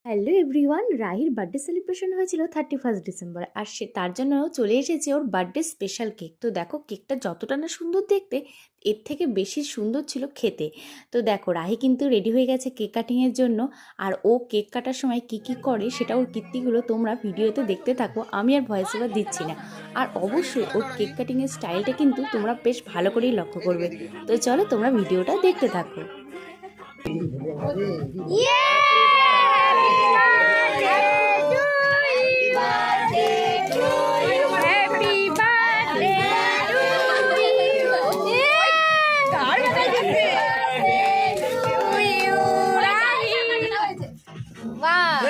Hello everyone, রাহির birthday celebration হয়েছিল 31 December. আর সে তার জন্য চলে এসেছে ওর বার্থডে স্পেশাল কেক। তো দেখো কেকটা যতটা না সুন্দর দেখতে, এর থেকে বেশি সুন্দর ছিল খেতে। তো দেখো রাহি কিন্তু রেডি হয়ে গেছে কেক কাটিংয়ের জন্য। আর ও কেক কাটার সময় কি কি করে সেটা ওর কীর্তিগুলো তোমরা ভিডিওতে দেখতে থাকো, আমি আর ভয়েস ওভার দিচ্ছি না। আর অবশ্যই ওর কেক কাটিংয়ের স্টাইলটা কিন্তু তোমরা বেশ ভালো করেই লক্ষ্য করবে। তো চলো তোমরা ভিডিওটা দেখতে থাকো। Wow.